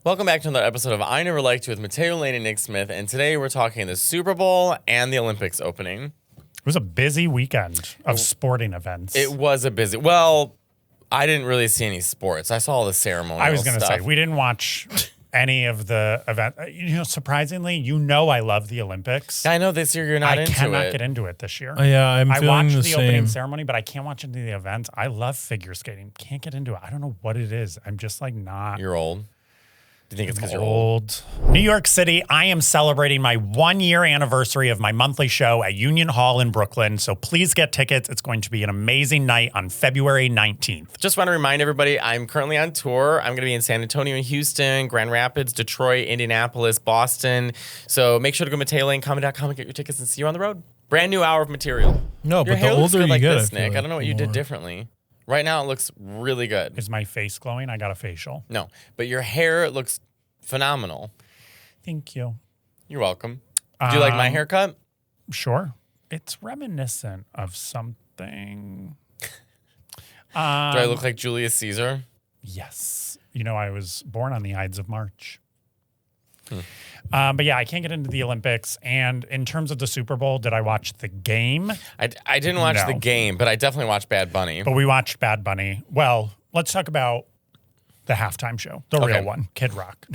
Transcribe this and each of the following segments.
Welcome back to another episode of I Never Liked You with Matteo, Lane, and Nick Smith. And today we're talking the Super Bowl and the Olympics opening. It was a busy weekend of sporting events. It was a busy. Well, I didn't really see any sports. I saw all the ceremonial I was going to stuff. say, we didn't watch any of the event. Surprisingly, I love the Olympics. I know this year you're not into it. I cannot get into it this year. Yeah, I watched the same. opening ceremony, but I can't watch any of the events. I love figure skating. Can't get into it. I don't know what it is. I'm just like not. You're old. Do you think it's because you're old? New York City, I am celebrating my 1-year anniversary of my monthly show at Union Hall in Brooklyn. So please get tickets. It's going to be an amazing night on February 19th. Just want to remind everybody, I'm currently on tour. I'm going to be in San Antonio and Houston, Grand Rapids, Detroit, Indianapolis, Boston. So make sure to go to MatteoLaneComedy.com and get your tickets and see you on the road. Brand new hour of material. No, Your but hair the looks older good you like get, this, Nick. I don't know what you did differently. Right now, it looks really good. Is my face glowing? I got a facial. No, but your hair looks phenomenal. Thank you. You're welcome. Do you like my haircut? Sure. It's reminiscent of something. Do I look like Julius Caesar? Yes. I was born on the Ides of March. But yeah, I can't get into the Olympics. And in terms of the Super Bowl, did I watch the game? I didn't watch the game, but I definitely watched Bad Bunny. But we watched Bad Bunny. Well, let's talk about the halftime show, the real one, Kid Rock.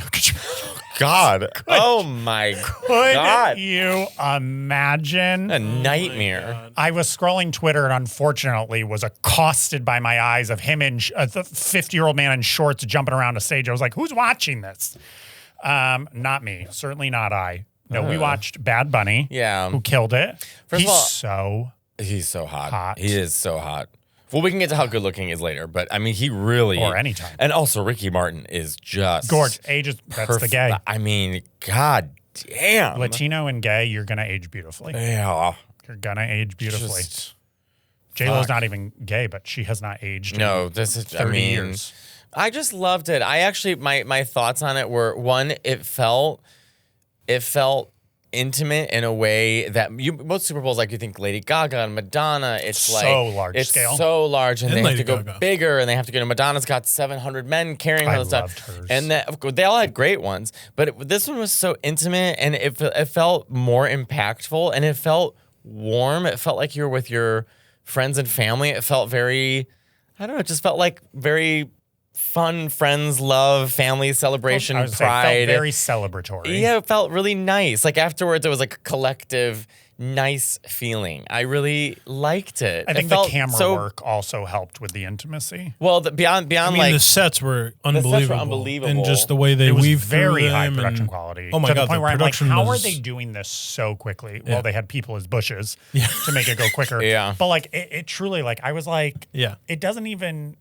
God. Oh my God. Could you imagine? A nightmare. I was scrolling Twitter and unfortunately was accosted by my eyes of him in the 50-year-old man in shorts jumping around a stage. I was like, who's watching this? Not me. Certainly not I. No, we watched Bad Bunny. Yeah. Who killed it. First of all, he's so hot. He is so hot. Well, we can get to how good looking he is later, but I mean, he really. Or anytime. And also, Ricky Martin is just. gorgeous. Age is, that's the gay. I mean, God damn. Latino and gay, you're going to age beautifully. Yeah. You're going to age beautifully. J-Lo's not even gay, but she has not aged in this is 30 years. I just loved it. I actually, my thoughts on it were, one, it felt intimate in a way that most Super Bowls, like you think Lady Gaga and Madonna, it's so like large it's scale. so large, and they have to go Gaga. bigger, and they have to go. Madonna's got 700 men carrying her and stuff, hers. and they all had great ones, but this one was so intimate, and it felt more impactful, and it felt warm. It felt like you were with your friends and family. It felt very, I don't know, it just felt like very fun, friends, love, family, celebration, pride. It felt very celebratory. Yeah, it felt really nice. Like afterwards, it was like a collective, nice feeling. I really liked it. I think the camera work also helped with the intimacy. Well, beyond the sets were unbelievable. And just the way they it was weave very through high them production and, quality. Oh my to God, the point where I'm like, production how are was- they doing this so quickly? Yeah. Well, they had people as bushes to make it go quicker. Yeah. But like, it truly, like, I was like, Yeah. it doesn't even,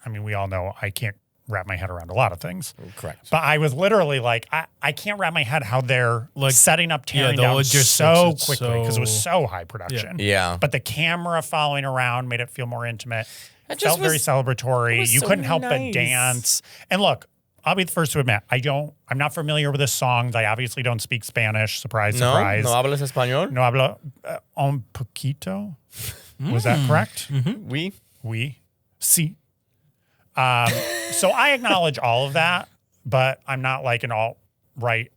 I mean, we all know I can't wrap my head around a lot of things. Correct. But I was literally like, I can't wrap my head how they're Like, setting up, tearing the down logistics, so it's quickly because it was so high production. Yeah. But the camera following around made it feel more intimate. It It just felt very was- celebratory. it was You so couldn't help but nice. dance. And look, I'll be the first to admit, I'm not familiar with this song. I obviously don't speak Spanish. Surprise, No, surprise. no hablas español. No hablo un poquito. Was that correct? We. Oui. Sí. So I acknowledge all of that, but I'm not like an alt-right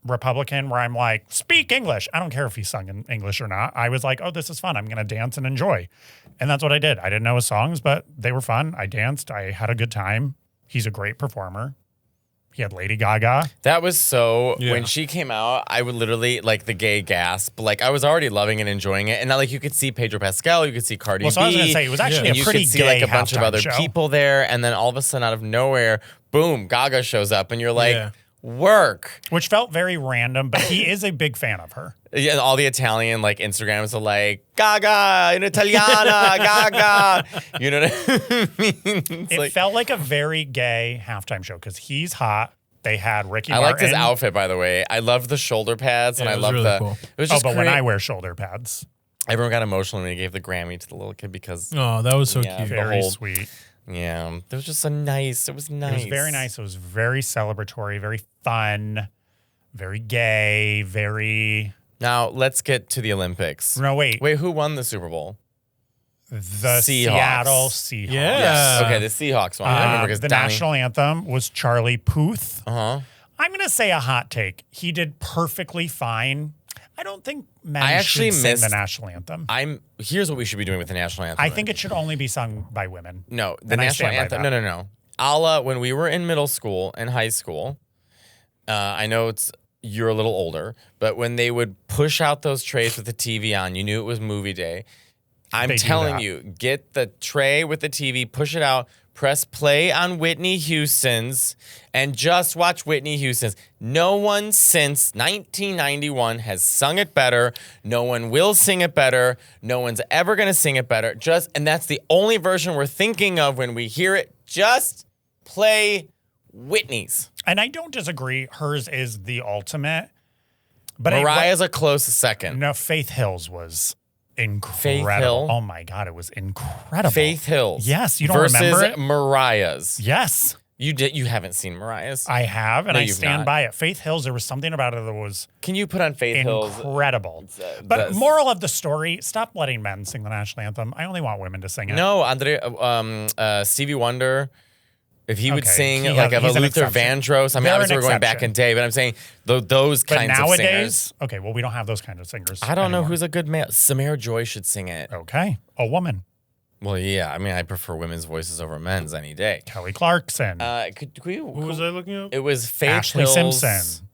Republican where I'm like, speak English. I don't care if he sung in English or not. I was like, oh, this is fun. I'm going to dance and enjoy. And that's what I did. I didn't know his songs, but they were fun. I danced. I had a good time. He's a great performer. He had Lady Gaga. That was so, Yeah. when she came out, I would literally, like, the gay gasp. Like, I was already loving and enjoying it. And now, like, you could see Pedro Pascal, you could see Cardi Well, so I was B. going to say, it was actually and a you pretty could see, gay like, a bunch of halftime other show. people there. And then all of a sudden, out of nowhere, boom, Gaga shows up. And you're like, Yeah. work. Which felt very random, but he is a big fan of her. Yeah, and all the Italian, like, Instagrams are like, Gaga, in Italiana, Gaga. You know what I mean? It's It like, felt like a very gay halftime show because he's hot. They had Ricky I Martin. liked his outfit, by the way. I loved the shoulder pads, and Yeah, I it was loved really the. cool. It was Oh, just but when great. I wear shoulder pads, Everyone got emotional when he gave the Grammy to the little kid because, Oh, that was so Yeah. cute. very whole- sweet. yeah, it was just so nice. It was nice. It was very nice. It was very celebratory, very fun, very gay, very. Now let's get to the Olympics. No, wait. Wait, who won the Super Bowl? The Seahawks. Seattle Seahawks. Yeah. Yes. Okay, the Seahawks one. I remember because the national anthem was Charlie Puth. Uh-huh. I'm going to say a hot take. He did perfectly fine. I don't think men should sing the national anthem. Here's what we should be doing with the national anthem. I think it should only be sung by women. No, the national anthem. No. A la when we were in middle school and high school, I know you're a little older, but when they would push out those trays with the TV on, you knew it was movie day. I'm telling you, get the tray with the TV, push it out, press play on Whitney Houston's, and just watch Whitney Houston's. No one since 1991 has sung it better. No one will sing it better. No one's ever going to sing it better. And that's the only version we're thinking of when we hear it. Just play Whitney's. And I don't disagree. Hers is the ultimate. But Mariah's a close second. No, Faith Hill's was incredible. Faith Hill? Oh my God, it was incredible. Faith Hill's. Yes, you don't remember it? Versus Mariah's. Yes. You haven't seen Mariah's? I have, and No, I you've stand not. by it. Faith Hill's, there was something about it that was Can you put on Faith Hill's? incredible. But moral of the story, stop letting men sing the national anthem. I only want women to sing it. No, Stevie Wonder, if he would sing he's like a an Luther exception. Vandross, I mean, They're obviously an we're going back exception. in day, but I'm saying those But kinds of nowadays, singers. okay, well, we don't have those kind of singers. I don't know anymore. who's a good male. Samara Joy should sing it. Okay, a woman. Well, yeah, I mean, I prefer women's voices over men's any day. Kelly Clarkson. Who was I looking up? It was Faith Ashley Hill's. Simpson.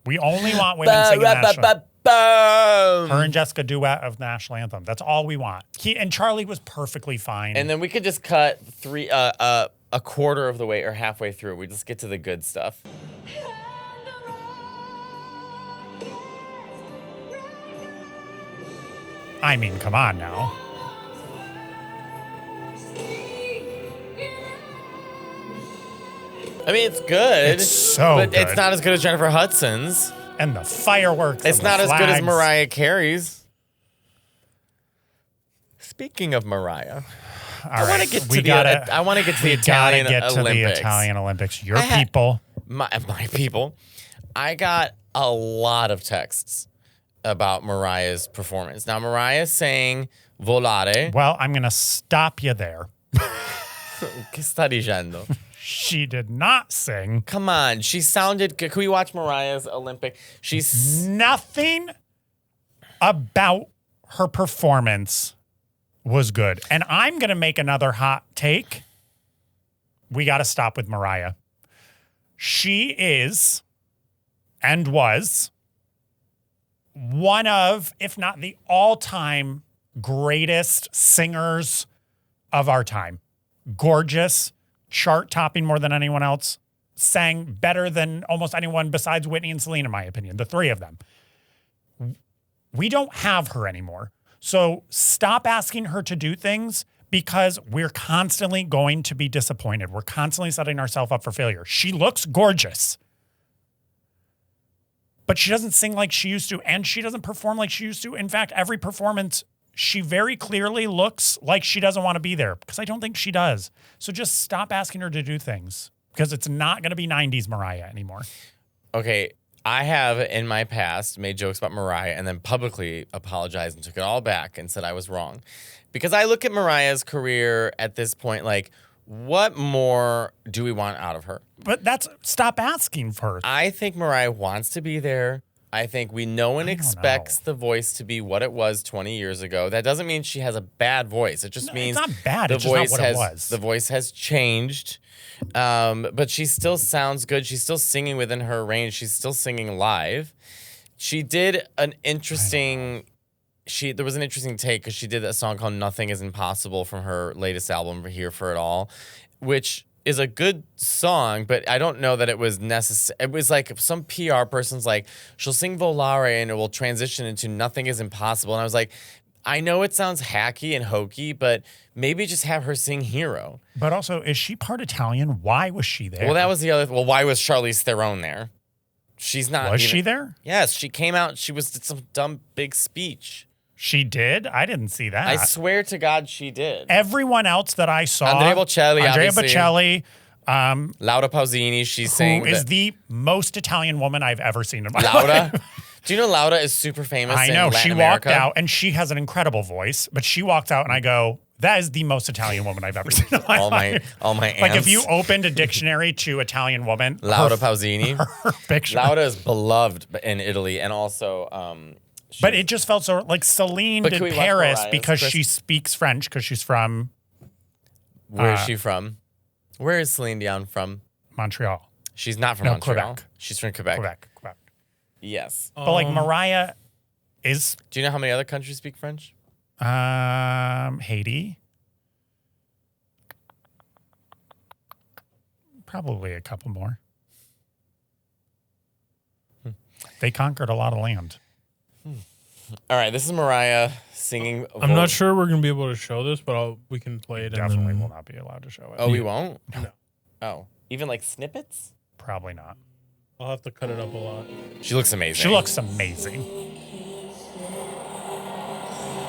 We only want women singing the national. Her and Jessica duet of national anthem. That's all we want. And Charlie was perfectly fine. And then we could just cut a quarter of the way or halfway through. We just get to the good stuff. I mean, come on now. I mean, it's good. It's so but good. it's not as good as Jennifer Hudson's. And the fireworks. It's and the not as good as flags. Mariah Carey's. Speaking of Mariah, I want to get to the Italian Olympics. The Italian Olympics. Your I had- people. My people. I got a lot of texts about Mariah's performance. Now, Mariah sang Volare. Well, I'm going to stop you there. Che sta dicendo? She did not sing. Come on. She sounded good. Can we watch Mariah's Olympic? Nothing about her performance was good. And I'm going to make another hot take. We got to stop with Mariah. She is and was one of, if not the all-time greatest singers of our time. Gorgeous, chart-topping more than anyone else, sang better than almost anyone besides Whitney and Celine, in my opinion, the three of them. We don't have her anymore. So stop asking her to do things because we're constantly going to be disappointed. We're constantly setting ourselves up for failure. She looks gorgeous, but she doesn't sing like she used to, and she doesn't perform like she used to. In fact, every performance, she very clearly looks like she doesn't want to be there because I don't think she does. So just stop asking her to do things because it's not going to be 90s Mariah anymore. Okay, I have in my past made jokes about Mariah and then publicly apologized and took it all back and said I was wrong. Because I look at Mariah's career at this point like, what more do we want out of her? But stop asking for her. I think Mariah wants to be there. I think no one expects the voice to be what it was 20 years ago. That doesn't mean she has a bad voice. It just means it's not bad. The it's just voice not what it was. The voice has changed, but she still sounds good. She's still singing within her range. She's still singing live. She did an interesting. There was an interesting take because she did a song called "Nothing Is Impossible" from her latest album, "Here for It All," which is a good song, but I don't know that it was necessary. It was like some PR person's like, she'll sing Volare and it will transition into Nothing Is Impossible. And I was like, I know it sounds hacky and hokey, but maybe just have her sing Hero. But also, is she part Italian? Why was she there? Well, that was the other. Well, why was Charlize Theron there? She's not. Was she there? Yes, she came out. She did some dumb big speech. She did? I didn't see that. I swear to God, she did. Everyone else that I saw. Andrea Bocelli, Bocelli. Laura Pausini, she's saying who is the most Italian woman I've ever seen in my Laura? life. Do you know Lauda is super famous? I know. In Latin She America? walked out, and she has an incredible voice. But she walked out, and I go, "That is the most Italian woman I've ever seen in my life." All my aunts. Like if you opened a dictionary to Italian woman, Lauda Pausini. her picture. Lauda is beloved in Italy, and also. But it just felt so like Celine did Paris because she speaks French because she's from. Where is she from? Where is Celine Dion from? Montreal. She's not from Montreal. Quebec. She's from Quebec. Quebec. Yes. But like Mariah is. Do you know how many other countries speak French? Haiti. Probably a couple more. They conquered a lot of land. All right, this is Mariah singing. I'm not sure we're going to be able to show this, but we can play it. Definitely will not be allowed to show it. Oh, we won't? No. Oh, even like snippets? Probably not. I'll have to cut it up a lot. She looks amazing. She looks amazing.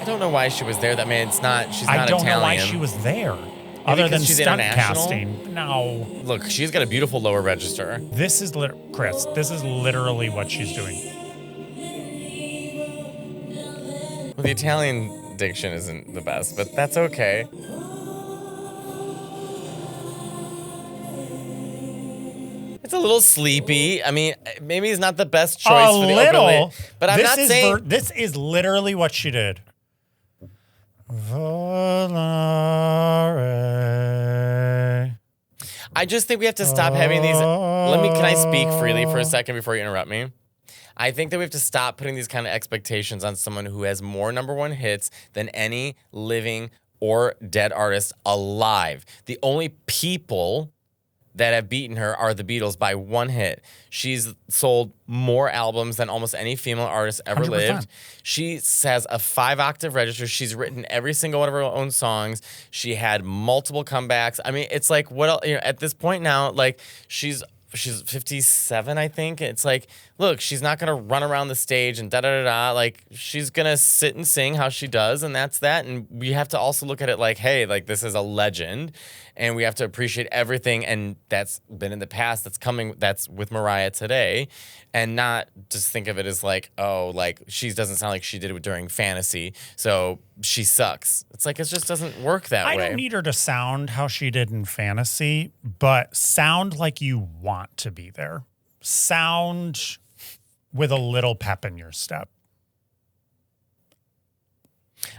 I don't know why she was there. That man, she's not Italian. I don't know why she was there. Other than she's stunt international? casting. No. Look, she's got a beautiful lower register. This is Chris. This is literally what she's doing. Well, the Italian diction isn't the best, but that's okay. It's a little sleepy. I mean, maybe it's not the best choice for the opening, but I'm not saying this is literally what she did. Volare. I just think we have to stop having these. Can I speak freely for a second before you interrupt me? I think that we have to stop putting these kind of expectations on someone who has more #1 hits than any living or dead artist alive. The only people that have beaten her are the Beatles by 1 hit. She's sold more albums than almost any female artist ever 100%. lived. She has a 5-octave register. She's written every single one of her own songs. She had multiple comebacks. I mean, it's like, what else, at this point now, like she's 57, I think. It's like, look, she's not going to run around the stage and da-da-da-da. Like, she's going to sit and sing how she does, and that's that. And we have to also look at it like, hey, like, this is a legend, and we have to appreciate everything, and that's been in the past, that's with Mariah today, and not just think of it as like, oh, like, she doesn't sound like she did it during Fantasy, so she sucks. It's like, it just doesn't work that way. I don't need her to sound how she did in Fantasy, but sound like you want to be there. Sound with a little pep in your step.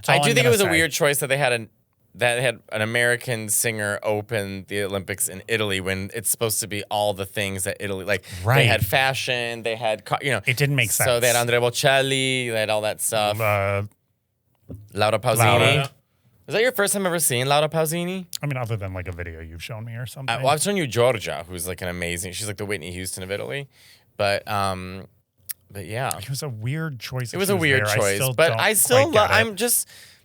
I do think it was a weird choice that they had an American singer open the Olympics in Italy when it's supposed to be all the things that Italy, like they had fashion, they had, it didn't make sense. So they had Andrea Bocelli, they had all that stuff. Laura Pausini. Laura. Is that your first time ever seeing Laura Pausini? I mean, other than like a video you've shown me or something. Well, I've shown you Giorgia, who's like an amazing, she's like the Whitney Houston of Italy. But yeah. It was a weird choice. It was a weird choice, but I still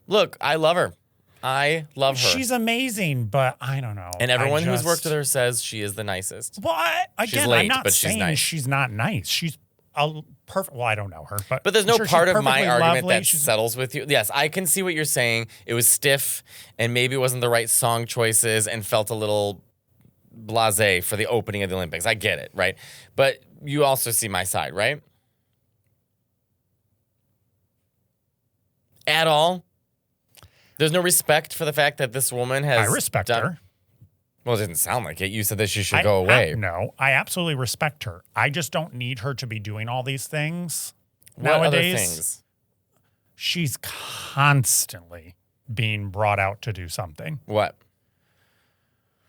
look, I love her. I love her. She's amazing, but I don't know. And everyone who's worked with her says she is the nicest. Well, she's late, I'm not but saying she's not nice. She's perfect. Well, I don't know her, but there's no part of my argument lovely. that settles with you. Yes, I can see what you're saying. It was stiff, and maybe it wasn't the right song choices, and felt a little blasé for the opening of the Olympics. I get it, right? But you also see my side, right? At all. There's no respect for the fact that this woman has. I respect her. Well, it didn't sound like it. You said that she should go away. No, I absolutely respect her. I just don't need her to be doing all these things What nowadays. other things? She's constantly being brought out to do something. What?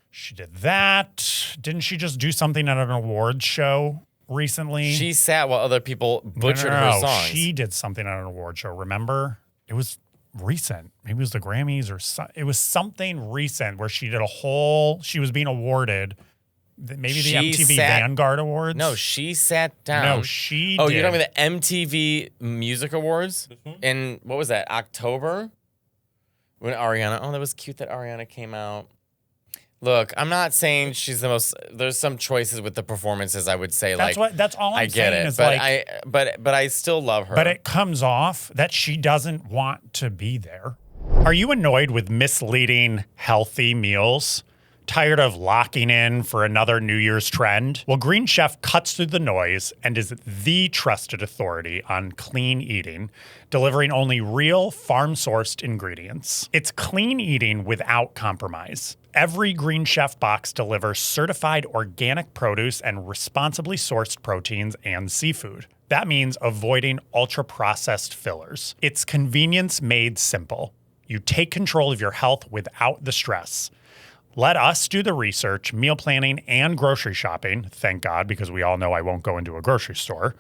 She did that. Didn't she just do something at an awards show recently? She sat while other people butchered her songs. She did something at an award show. Remember? It was recent. Maybe it was the Grammys it was something recent where she did she was being awarded maybe the MTV Vanguard Awards. No, she sat down. No, she Oh, did. you're talking about the MTV Music Awards in, what was that, October? When Ariana, that was cute that Ariana came out. Look, I'm not saying she's the most. There's some choices with the performances. I would say that's all I'm I get saying it, is but I still love her. But it comes off that she doesn't want to be there. Are you annoyed with misleading healthy meals? Tired of locking in for another New Year's trend? Well, Green Chef cuts through the noise and is the trusted authority on clean eating, delivering only real farm-sourced ingredients. It's clean eating without compromise. Every Green Chef box delivers certified organic produce and responsibly sourced proteins and seafood. That means avoiding ultra-processed fillers. It's convenience made simple. You take control of your health without the stress. Let us do the research, meal planning, and grocery shopping, thank God, because we all know I won't go into a grocery store,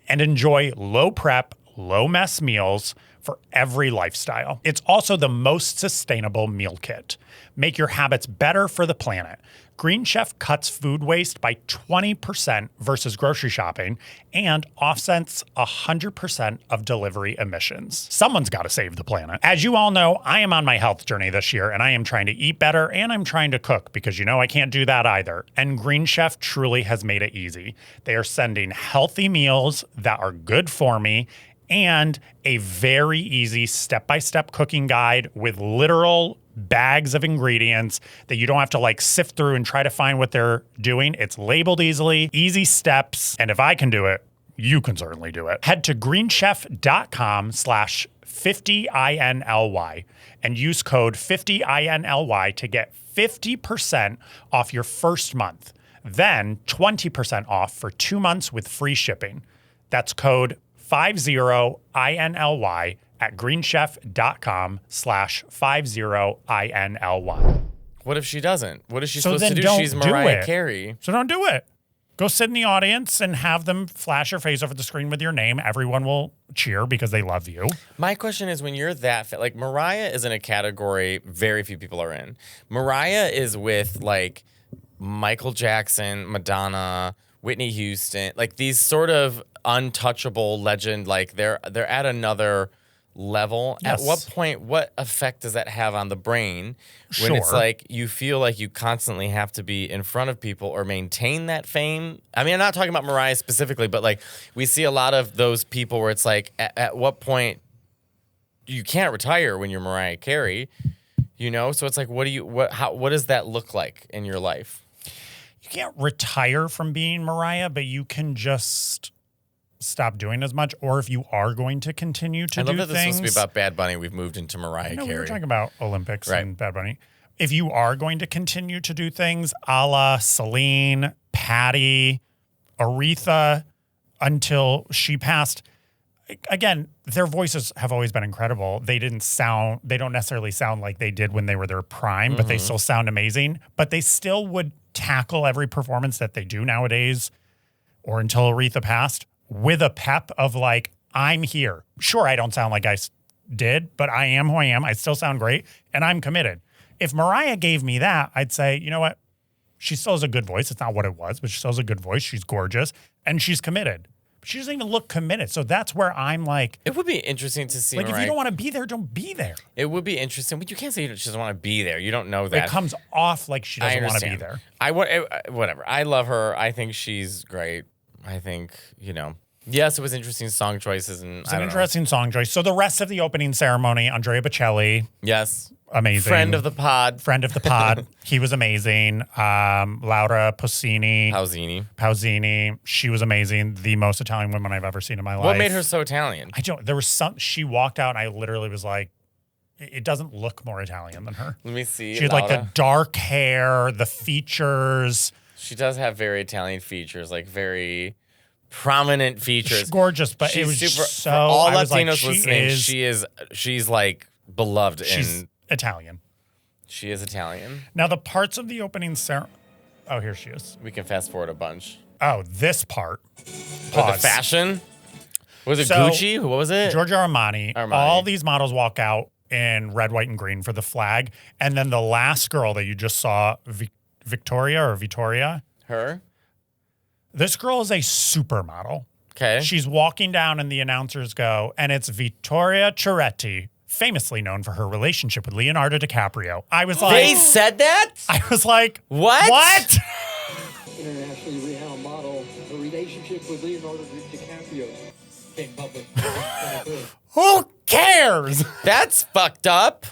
and enjoy low prep, low mess meals for every lifestyle. It's also the most sustainable meal kit. Make your habits better for the planet. Green Chef cuts food waste by 20% versus grocery shopping and offsets 100% of delivery emissions. Someone's got to save the planet. As you all know, I am on my health journey this year, and I am trying to eat better and I'm trying to cook because you know I can't do that either. And Green Chef truly has made it easy. They are sending healthy meals that are good for me and a very easy step-by-step cooking guide with literal bags of ingredients that you don't have to like sift through and try to find what they're doing. It's labeled easily, easy steps. And if I can do it, you can certainly do it. Head to greenchef.com/50INLY and use code 50INLY to get 50% off your first month. Then 20% off for 2 months with free shipping. That's code 50INLY at greenchef.com/50INLY. What if she doesn't? What is she supposed to do? She's Mariah Carey. So don't do it. Go sit in the audience and have them flash your face over the screen with your name. Everyone will cheer because they love you. My question is, when you're that fit, like Mariah is in a category very few people are in. Mariah is with like Michael Jackson, Madonna, Whitney Houston, like these sort of untouchable legend, like they're at another level. Yes. At what point, what effect does that have on the brain when it's like you feel like you constantly have to be in front of people or maintain that fame? I mean, I'm not talking about Mariah specifically, but like we see a lot of those people where it's like at what point you can't retire when you're Mariah Carey, you know? So it's like, what does that look like in your life? You can't retire from being Mariah, but you can just stop doing as much. Or if you are going to continue to do things. I love that this is supposed to be about Bad Bunny. We've moved into Mariah Carey. We were talking about Olympics and Bad Bunny. If you are going to continue to do things a la Celine, Patty, Aretha, until she passed, again, their voices have always been incredible. They don't necessarily sound like they did when they were their prime, but they still sound amazing. But they still would tackle every performance that they do nowadays, or until Aretha passed, with a pep of like, I'm here. Sure, I don't sound like I did, but I am who I am. I still sound great, and I'm committed. If Mariah gave me that, I'd say, you know what? She still has a good voice. It's not what it was, but she still has a good voice. She's gorgeous, and she's committed. But she doesn't even look committed. So that's where I'm like... It would be interesting to see Mariah. If you don't want to be there, don't be there. It would be interesting, but you can't say she doesn't want to be there. You don't know that. It comes off like she doesn't want to be there. Whatever. I love her. I think she's great. I think, yes, it was interesting song choices. It's an interesting song choice. So the rest of the opening ceremony, Andrea Bocelli. Yes. Amazing. Friend of the pod. He was amazing. Laura Pausini. She was amazing. The most Italian woman I've ever seen in my life. What made her so Italian? She walked out and I literally was like, it doesn't look more Italian than her. Let me see. She had like the dark hair, the features. She does have very Italian features, like very prominent features. She's gorgeous, but it was super, so... For all Latinos listening, she's like beloved. She's Italian. She is Italian. Now, the parts of the opening ceremony... Oh, here she is. We can fast forward a bunch. Oh, this part. The fashion? Was it Gucci? What was it? Giorgio Armani. All these models walk out in red, white, and green for the flag. And then the last girl that you just saw, Vittoria. Her? This girl is a supermodel. Okay. She's walking down and the announcers go, and it's Vittoria Ceretti, famously known for her relationship with Leonardo DiCaprio. I was like... They said that? I was like... What? Internationally renowned model, her relationship with Leonardo DiCaprio came public. Who cares? That's fucked up.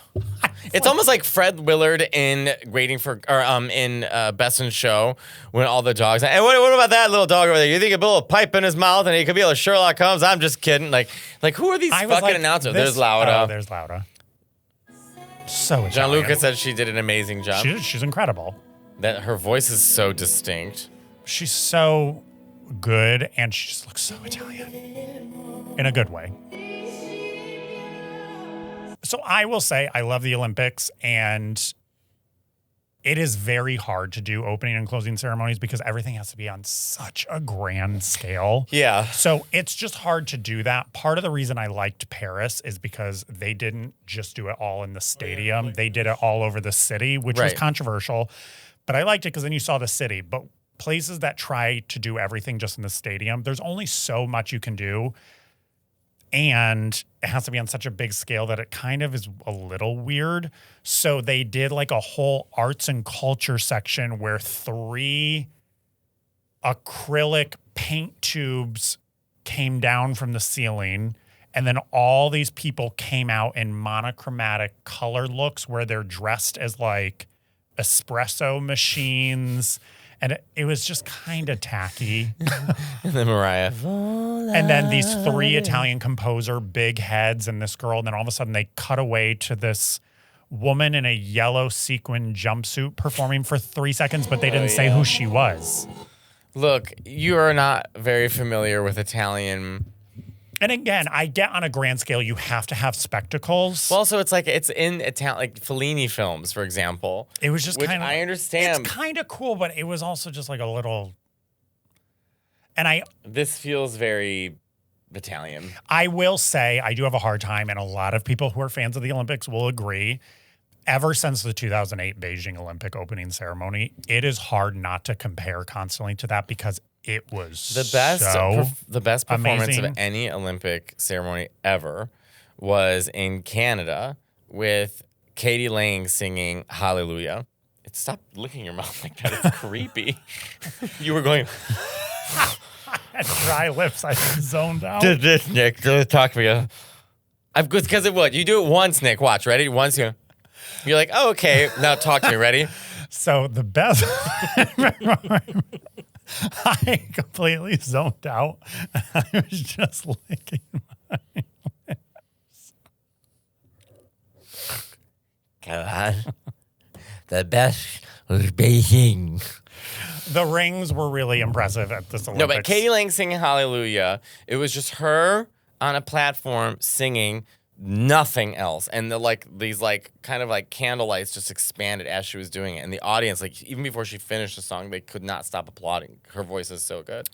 It's almost like Fred Willard in Best in Show when all the dogs. Hey, what about that little dog over there? You think he put a little pipe in his mouth and he could be like Sherlock Holmes? I'm just kidding. Like who are these fucking announcers? There's Laura. Oh, there's Laura. So Italian. Gianluca said she did an amazing job. She's incredible. That her voice is so distinct. She's so good, and she just looks so Italian in a good way. So I will say I love the Olympics, and it is very hard to do opening and closing ceremonies because everything has to be on such a grand scale. Yeah. So it's just hard to do that. Part of the reason I liked Paris is because they didn't just do it all in the stadium. They did it all over the city, which was controversial. But I liked it because then you saw the city. But places that try to do everything just in the stadium, there's only so much you can do. And it has to be on such a big scale that it kind of is a little weird. So they did like a whole arts and culture section where 3 acrylic paint tubes came down from the ceiling. And then all these people came out in monochromatic color looks where they're dressed as like espresso machines. And it was just kind of tacky. And then Mariah. And then these 3 Italian composer, big heads, and this girl. And then all of a sudden they cut away to this woman in a yellow sequin jumpsuit performing for 3 seconds, but they didn't say who she was. Look, you are not very familiar with Italian. And again, I get on a grand scale, you have to have spectacles. Well, also it's like it's in Italian, like Fellini films, for example. It was just kind of. I understand. It's kind of cool, but it was also just like a little. And This feels very Italian. I will say I do have a hard time, and a lot of people who are fans of the Olympics will agree. Ever since the 2008 Beijing Olympic opening ceremony, it is hard not to compare constantly to that because it was the best performance amazing. of any Olympic ceremony ever was in Canada with Katie Lang singing Hallelujah. Stop licking your mouth like that. It's creepy. You were going. I had dry lips. I zoned out. Nick, talk to me. Because of what? You do it once, Nick. Watch. Ready? Once you're like, oh, okay. Now talk to me. Ready? So the best. I completely zoned out. I was just licking my lips. Come on. The best was Beijing. The rings were really impressive at this Olympics. No, but Katie Lang singing Hallelujah, it was just her on a platform singing nothing else. And these kind of like candle lights just expanded as she was doing it. And the audience, like even before she finished the song, they could not stop applauding. Her voice is so good.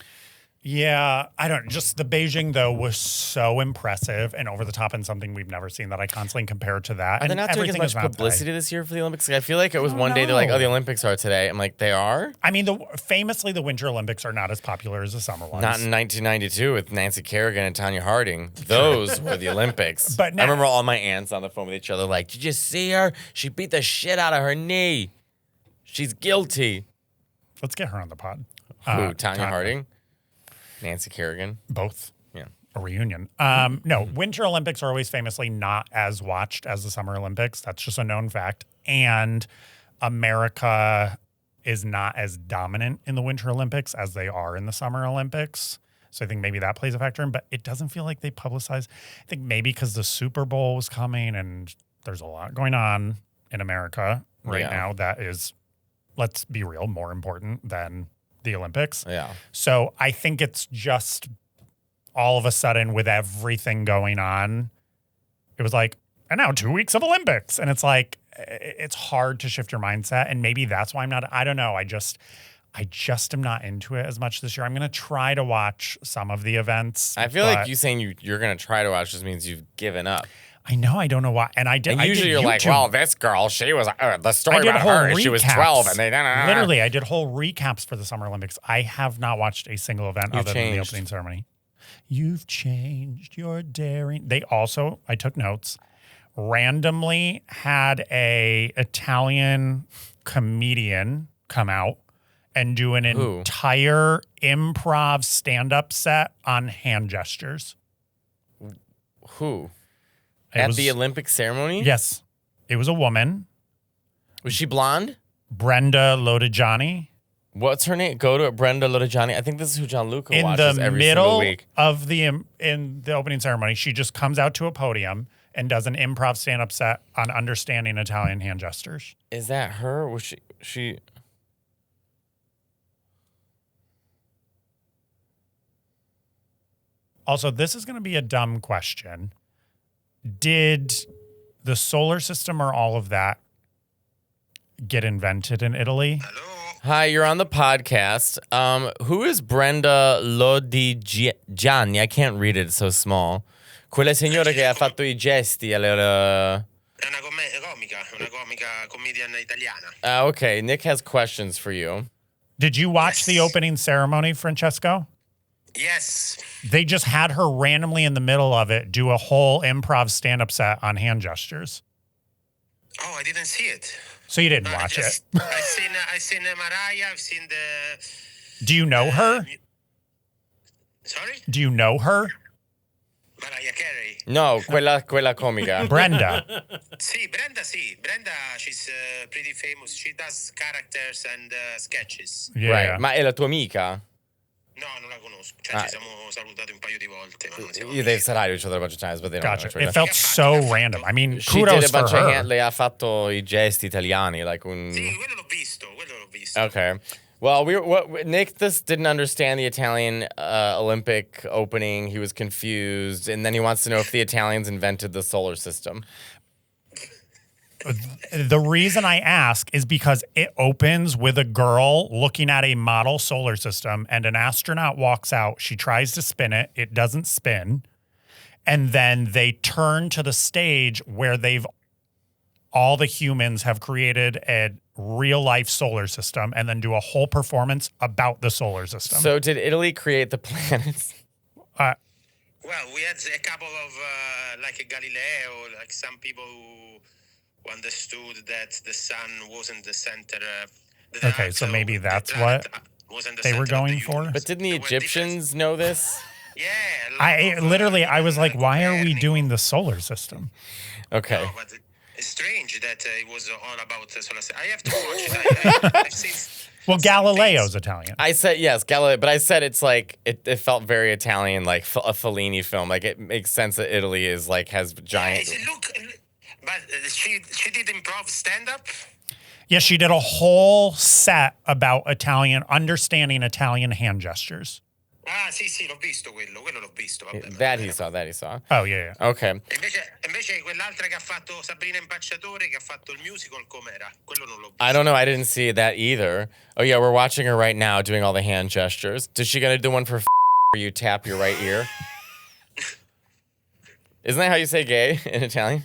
Yeah, just the Beijing, though, was so impressive and over the top and something we've never seen that I constantly compare to that. Are they not doing as much publicity this year for the Olympics? I feel like it was one day they're like, oh, the Olympics are today. I'm like, they are? I mean, famously, the Winter Olympics are not as popular as the summer ones. Not in 1992 with Nancy Kerrigan and Tanya Harding. Those were the Olympics. But now, I remember all my aunts on the phone with each other like, did you see her? She beat the shit out of her knee. She's guilty. Let's get her on the pod. Who, Tanya Harding? Nancy Kerrigan. Both. Yeah. A reunion. No, Winter Olympics are always famously not as watched as the Summer Olympics. That's just a known fact. And America is not as dominant in the Winter Olympics as they are in the Summer Olympics. So I think maybe that plays a factor in, but it doesn't feel like they publicize. I think maybe because the Super Bowl was coming and there's a lot going on in America right now that is, let's be real, more important than the Olympics. Yeah. So I think it's just all of a sudden with everything going on, it was like, and now 2 weeks of Olympics. And it's like, it's hard to shift your mindset. And maybe that's why I don't know. I just am not into it as much this year. I'm going to try to watch some of the events. I feel like you saying you're going to try to watch just means you've given up. I know. I don't know why. And I did. And usually you're like, well, this girl, she was the story about her. She was 12, and they literally. I did whole recaps for the Summer Olympics. I have not watched a single event other than the opening ceremony. You've changed your daring. They also, I took notes, randomly had a Italian comedian come out and do an entire improv stand-up set on hand gestures. Who? At the Olympic ceremony? Yes. It was a woman. Was she blonde? Brenda Lodigiani. What's her name? Go to it, Brenda Lodigiani. I think this is who Gianluca In watches the every single middle week. of in the opening ceremony, she just comes out to a podium and does an improv stand-up set on understanding Italian hand gestures. Is that her? Was she? Also, this is going to be a dumb question. Did the solar system or all of that get invented in Italy? Hi, you're on the podcast. Who is Brenda Lodigiani? I can't read it, it's so small. Quella signora che ha fatto I gesti. È una comedian italiana. Okay, Nick has questions for you. Did you watch the opening ceremony, Francesco? Yes. They just had her randomly in the middle of it do a whole improv stand-up set on hand gestures. Oh, I didn't see it. So you didn't watch it. I've seen Mariah. I've seen the. Do you know her? Sorry? Do you know her? Mariah Carey. No, quella comica. Brenda. Brenda, Brenda, she's pretty famous. She does characters and sketches. Yeah. Right, ma è la tua amica? No, non la conosco. Cioè, ci siamo salutati un paio di volte, ma non siamo Yeah, they've said hi to each other a bunch of times, but they don't Gotcha. know each It other. felt so random. I mean, She did kudos a bunch for of her. hand, lei ha fatto I gesti italiani, like un... Sì, quello l'ho visto. Okay. Well, Nick this didn't understand the Italian Olympic opening. He was confused, and then he wants to know if the Italians invented the solar system. The reason I ask is because it opens with a girl looking at a model solar system and an astronaut walks out. She tries to spin it. It doesn't spin. And then they turn to the stage where all the humans have created a real life solar system and then do a whole performance about the solar system. So did Italy create the planets? Well, we had a couple of, like a Galileo, like some people who understood that the sun wasn't the center. Okay, so maybe that's what they were going for? But didn't the Egyptians know this? Yeah. I was like, why are we doing the solar system? Okay. No, but it's strange that it was all about solar system. I have to watch it. I've seen. Well, Galileo's Italian. I said yes, Galileo, but I said it's like it felt very Italian, like a Fellini film. Like it makes sense that Italy is like has giant. But she did improv stand-up? Yeah, she did a whole set about understanding Italian hand gestures. Ah, sì, l'ho visto quello l'ho visto. Vabbè, That he saw. Oh, yeah. Okay. Invece quell'altra che ha fatto Sabrina Impacciatore, che ha fatto il musical, com'era? Quello non l'ho visto. I don't know. I didn't see that either. Oh yeah, we're watching her right now doing all the hand gestures. Is she gonna do one for where you tap your right ear? Isn't that how you say gay in Italian?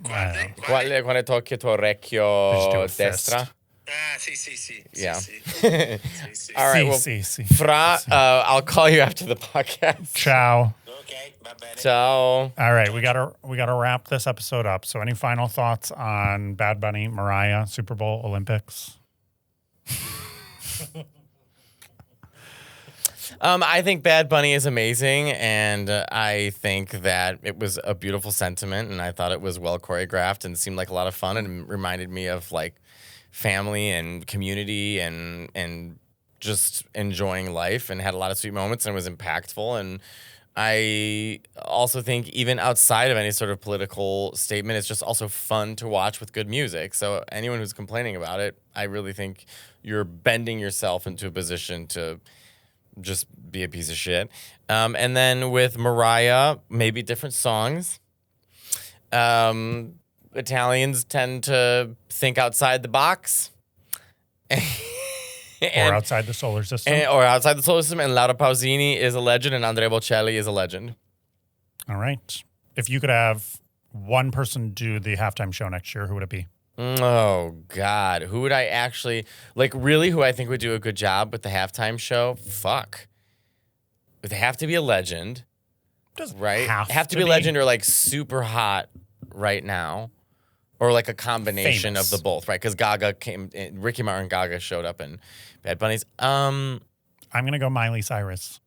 Quando tocchi il tuo orecchio destra? Ah, sì. Yeah. Sì. All right. Well, sì. Fra, I'll call you after the podcast. Ciao. Ok, va bene. Ciao. All right, we gotta wrap this episode up. So, any final thoughts on Bad Bunny, Mariah, Super Bowl, Olympics? I think Bad Bunny is amazing, and I think that it was a beautiful sentiment, and I thought it was well choreographed and seemed like a lot of fun, and reminded me of like family and community and just enjoying life, and had a lot of sweet moments, and was impactful. And I also think even outside of any sort of political statement, it's just also fun to watch with good music. So anyone who's complaining about it, I really think you're bending yourself into a position to just be a piece of shit. And then with Mariah, maybe different songs. Italians tend to think outside the box. Or outside the solar system. Or outside the solar system. And Laura Pausini is a legend, and Andrea Bocelli is a legend. All right. If you could have one person do the halftime show next year, who would it be? Oh, God. Who would I actually... Like, really, who I think would do a good job with the halftime show? Fuck. Would they have to be a legend? Doesn't Right? have to be a legend, or, like, super hot right now. Or, like, a combination Famous. of the both, right? Because Gaga Ricky Martin and Gaga showed up in Bad Bunnies. I'm going to go Miley Cyrus.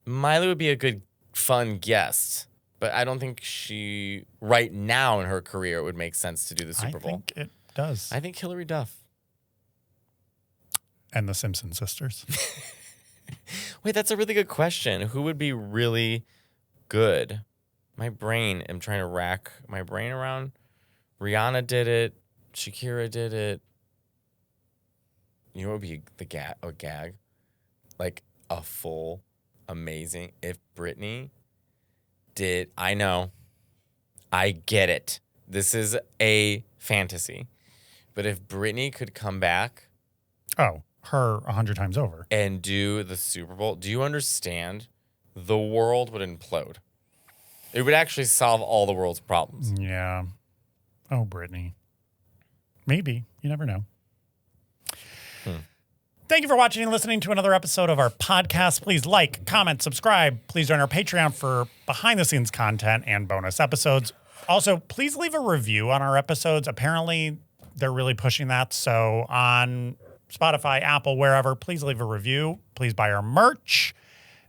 Miley would be a good, fun guest. But I don't think she, right now in her career, it would make sense to do the Super Bowl. I think it does. I think Hillary Duff. And the Simpson sisters. Wait, that's a really good question. Who would be really good? I'm trying to rack my brain around. Rihanna did it. Shakira did it. You know what would be a gag? Like a full, amazing. If Britney did, I know. I get it. This is a fantasy. But if Britney could come back. Oh, her 100 times over. And do the Super Bowl, do you understand? The world would implode. It would actually solve all the world's problems. Yeah. Oh, Britney. Maybe. You never know. Thank you for watching and listening to another episode of our podcast. Please like, comment, subscribe. Please join our Patreon for behind-the-scenes content and bonus episodes. Also, please leave a review on our episodes. Apparently, they're really pushing that. So on Spotify, Apple, wherever, please leave a review. Please buy our merch.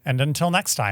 And until next time.